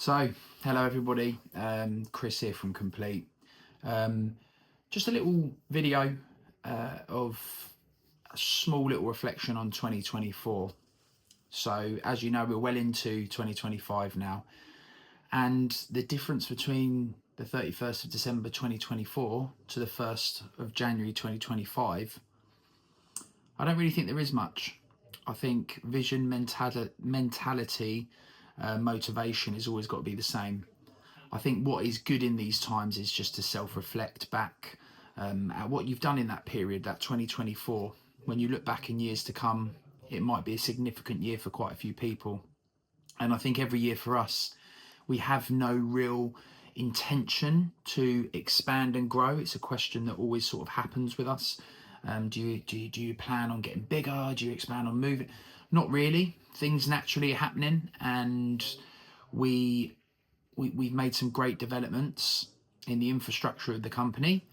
So, hello everybody, Chris here from Complete. Just a little video of a small little reflection on 2024. So, as you know, we're well into 2025 now, and the difference between the 31st of December 2024 to the 1st of January 2025, I don't really think there is much. I think vision, mentality, motivation has always got to be the same. I think what is good in these times is just to self-reflect back at what you've done in that period, that 2024. When you look back in years to come, it might be a significant year for quite a few people. And I think every year for us, we have no real intention to expand and grow. It's a question that always sort of happens with us. Do you plan on getting bigger? Do you expand on moving? Not really. Things naturally are happening, and we've made some great developments in the infrastructure of the company,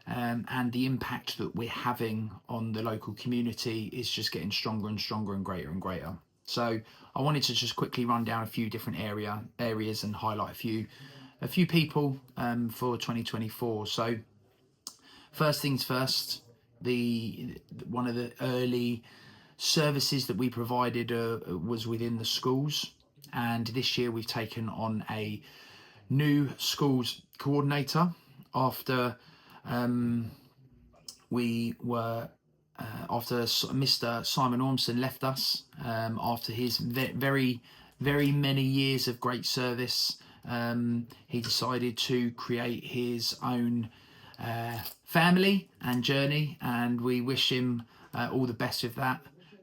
and the impact that we're having on the local community is just getting stronger and stronger and greater and greater. So I wanted to just quickly run down a few different areas and highlight a few people for 2024. So first things first, one of the early services that we provided was within the schools. And this year we've taken on a new schools coordinator after Mr. Simon Ormson left us after his very many years of great service. He decided to create his own family and journey, and we wish him all the best with that.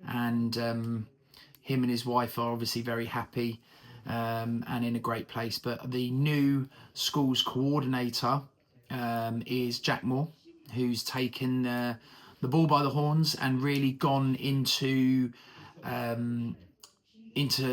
And him and his wife are obviously very happy and in a great place. But the new schools coordinator is Jack Moore, who's taken the ball by the horns and really gone into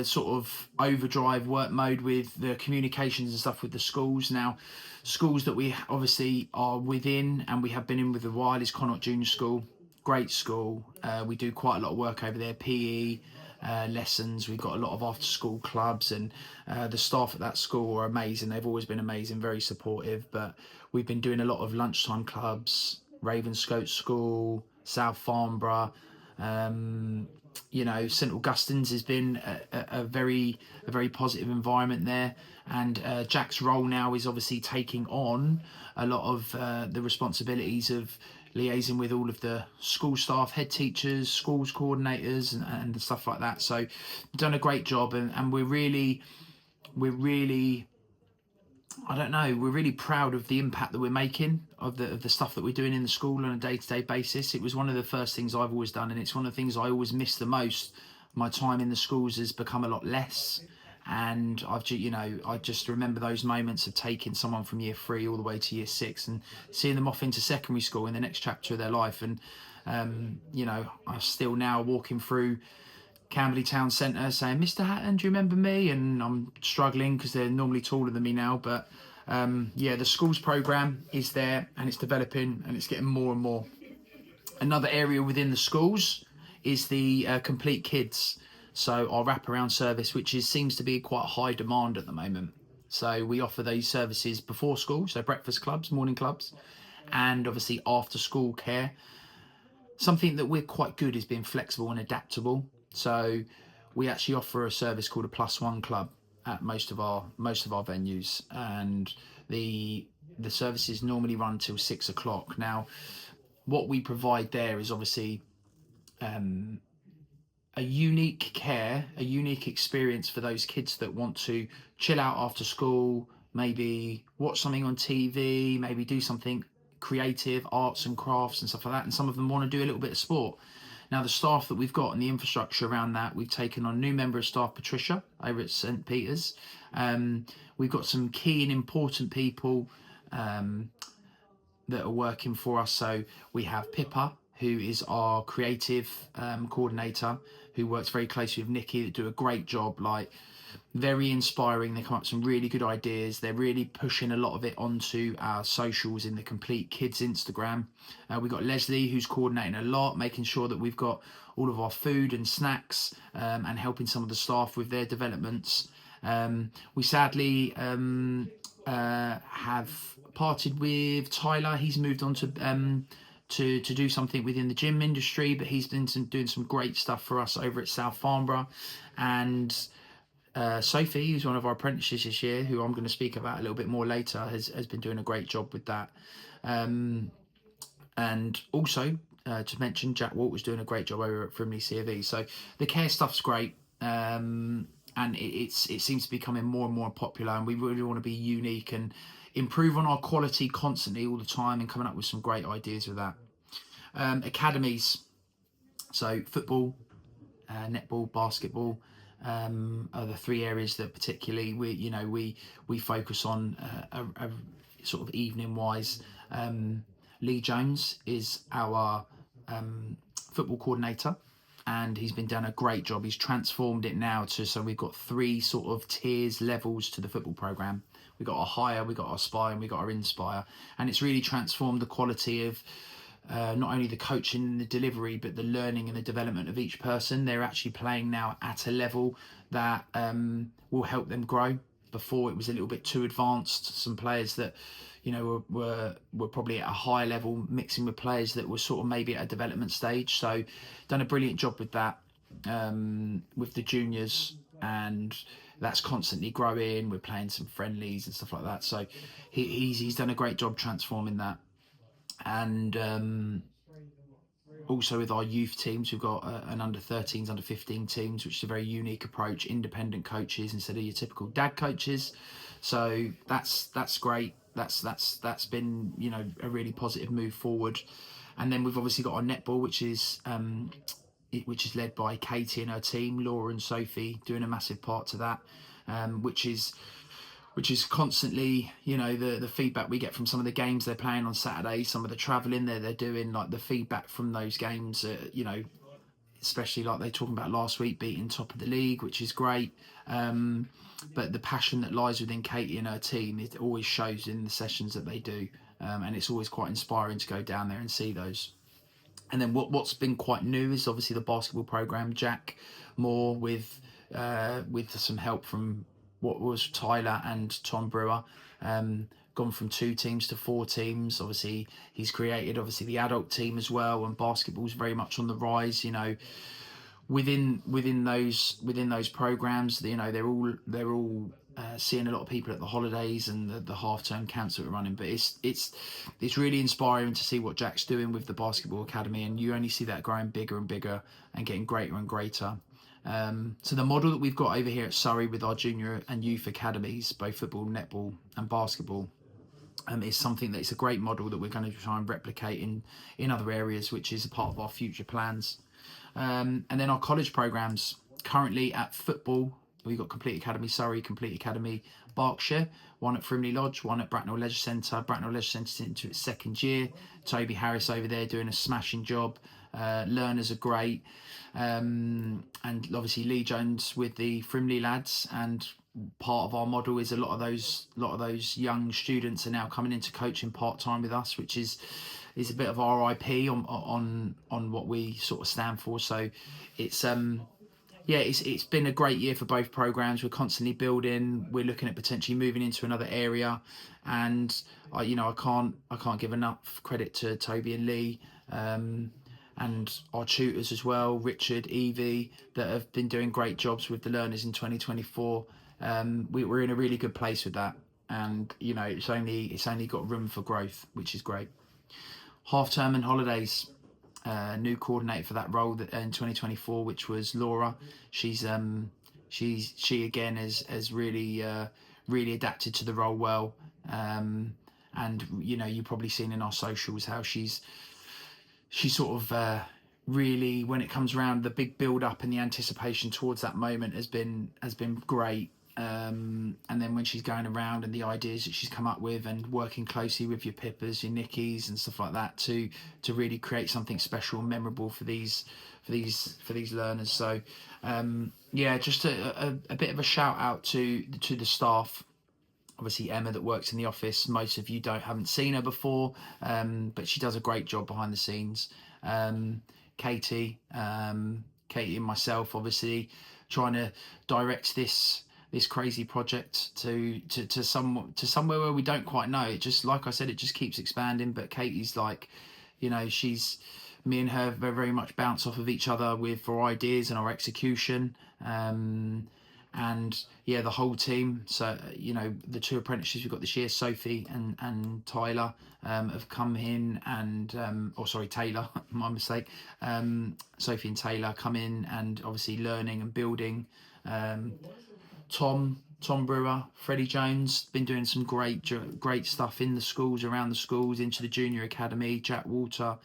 sort of overdrive work mode with the communications and stuff with the schools. Now, schools that we obviously are within and we have been in with a while is Connaught Junior School. Great school. We do quite a lot of work over there, PE lessons. We've got a lot of after school clubs, and the staff at that school are amazing. They've always been amazing, very supportive. But we've been doing a lot of lunchtime clubs, Ravenscote School, South Farnborough. St Augustine's has been a very positive environment there, and Jack's role now is obviously taking on a lot of the responsibilities of liaising with all of the school staff, head teachers, schools coordinators, and stuff like that. So done a great job, and we're really we're really proud of the impact that we're making, of the stuff that we're doing in the school on a day-to-day basis. It was one of the first things I've always done, and it's one of the things I always miss the most. My time in the schools has become a lot less, and I just remember those moments of taking someone from year 3 all the way to year 6 and seeing them off into secondary school in the next chapter of their life. And I'm still now walking through Camberley Town Centre saying, "Mr. Hatton, do you remember me?" And I'm struggling because they're normally taller than me now. But the schools programme is there, and it's developing, and it's getting more and more. Another area within the schools is the Complete Kids. So our wraparound service, which seems to be quite high demand at the moment. So we offer those services before school, so breakfast clubs, morning clubs, and obviously after school care. Something that we're quite good is being flexible and adaptable. So we actually offer a service called a +1 club at most of our venues, and the services normally run till 6 o'clock. Now, what we provide there is obviously a unique care, a unique experience for those kids that want to chill out after school, maybe watch something on TV, maybe do something creative, arts and crafts and stuff like that. And some of them want to do a little bit of sport. Now, the staff that we've got and the infrastructure around that, we've taken on a new member of staff, Patricia, over at St. Peter's. We've got some key and important people that are working for us. So we have Pippa, who is our creative coordinator, who works very closely with Nikki, that do a great job, like very inspiring. They come up with some really good ideas. They're really pushing a lot of it onto our socials in the Complete Kids Instagram. We've got Leslie, who's coordinating a lot, making sure that we've got all of our food and snacks and helping some of the staff with their developments. We sadly have parted with Tyler. He's moved on to do something within the gym industry, but he's been doing some great stuff for us over at South Farnborough. And Sophie, who's one of our apprentices this year, who I'm going to speak about a little bit more later, has been doing a great job with that. And also to mention, Jack Walter's doing a great job over at Frimley C.V. So the care stuff's great. And it seems to be becoming more and more popular, and we really want to be unique and improve on our quality constantly all the time, and coming up with some great ideas with that. Academies, so football, netball, basketball are the three areas that particularly we focus on a sort of evening wise. Lee Jones is our football coordinator, and he's been done a great job. He's transformed it now so we've got three sort of tiers, levels to the football program. We've got our higher, we've got our aspire, and we've got our inspire, and it's really transformed the quality of not only the coaching and the delivery, but the learning and the development of each person. They're actually playing now at a level that will help them grow. Before, it was a little bit too advanced. Some players that were probably at a high level, mixing with players that were sort of maybe at a development stage. So done a brilliant job with that, with the juniors, and that's constantly growing. We're playing some friendlies and stuff like that. So he's done a great job transforming that. And also with our youth teams, we've got an under 13s, under 15 teams, which is a very unique approach, independent coaches instead of your typical dad coaches. So that's great. That's been a really positive move forward. And then we've obviously got our netball, which is led by Katie and her team, Laura and Sophie, doing a massive part to that, which is constantly, the feedback we get from some of the games they're playing on Saturday, some of the travelling they're doing, like the feedback from those games, especially like they're talking about last week, beating top of the league, which is great. But the passion that lies within Katie and her team, it always shows in the sessions that they do. And it's always quite inspiring to go down there and see those. And then what's been quite new is obviously the basketball program. Jack Moore with some help from what was Tyler and Tom Brewer, gone from 2 teams to 4 teams. Obviously he's created the adult team as well, and basketball's very much on the rise. Within those programs, they're all seeing a lot of people at the holidays and the half-term camps that we're running. But it's really inspiring to see what Jack's doing with the basketball academy, and you only see that growing bigger and bigger and getting greater and greater. So the model that we've got over here at Surrey with our junior and youth academies, both football, netball and basketball, is something that it's a great model that we're going to try and replicate in other areas, which is a part of our future plans. And then our college programs, currently at football, we've got Complete Academy Surrey, Complete Academy Berkshire, one at Frimley Lodge, one at Bracknell Leisure Centre. Bracknell Leisure Centre's into its 2nd year. Toby Harris over there doing a smashing job. Learners are great. And obviously Lee Jones with the Frimley lads, and part of our model is a lot of those young students are now coming into coaching part-time with us, which is a bit of our IP on what we sort of stand for. So it's been a great year for both programs. We're constantly building. We're looking at potentially moving into another area, and I can't give enough credit to Toby and Lee, and our tutors as well, Richard, Evie, that have been doing great jobs with the learners in 2024. We're in a really good place with that, and it's only got room for growth, which is great. Half term and holidays, new coordinator for that role in 2024, which was Laura. She again has really adapted to the role well, and you've probably seen in our socials how she's sort of really, when it comes around, the big build up and the anticipation towards that moment has been great. And then when she's going around and the ideas that she's come up with, and working closely with your Pippas, your Nickies and stuff like that to really create something special and memorable for these learners. So just a bit of a shout out to the staff. Obviously Emma that works in the office, most of you haven't seen her before, but she does a great job behind the scenes. Katie and myself, obviously trying to direct this this crazy project to somewhere where we don't quite know. It just, like I said, it just keeps expanding. But Katie's like, you know, me and her very much bounce off of each other with our ideas and our execution. And yeah, the whole team. So, you know, the two apprentices we've got this year, Sophie and Tyler, have come in and, or sorry, Taylor, my mistake. Sophie and Taylor come in and obviously learning and building. Tom Brewer, Freddie Jones, been doing some great stuff in the schools, around the schools, into the junior academy. Jack Walter,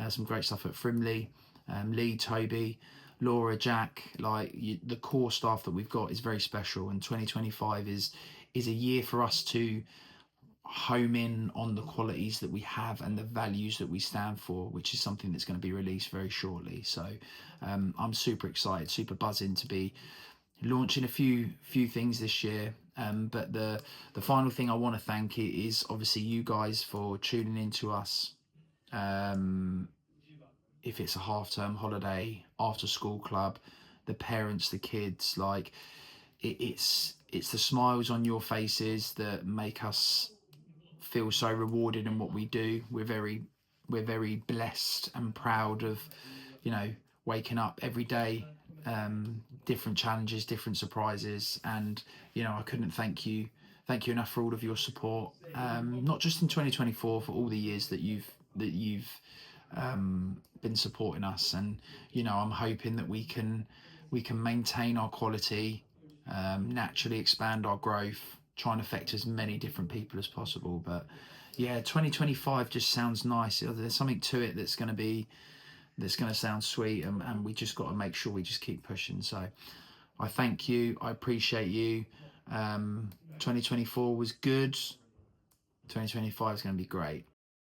some great stuff at Frimley. Lee, Toby, Laura, Jack, the core staff that we've got is very special, and 2025 is a year for us to home in on the qualities that we have and the values that we stand for, which is something that's going to be released very shortly. So I'm super excited, super buzzing to be launching a few things this year. But the final thing I want to thank is obviously you guys for tuning in to us. If it's a half-term holiday, after school club, the parents, the kids, like it's the smiles on your faces that make us feel so rewarded in what we do. We're very blessed and proud of, you know, waking up every day, different challenges, different surprises, and you know, I couldn't thank you enough for all of your support, not just in 2024, for all the years that you've been supporting us. And you know, I'm hoping that we can maintain our quality, naturally expand our growth, try and affect as many different people as possible. But yeah, 2025 just sounds nice. There's something to it that's going to sound sweet, and we just got to make sure we just keep pushing. So I thank you, I appreciate you. 2024 was good, 2025 is going to be great.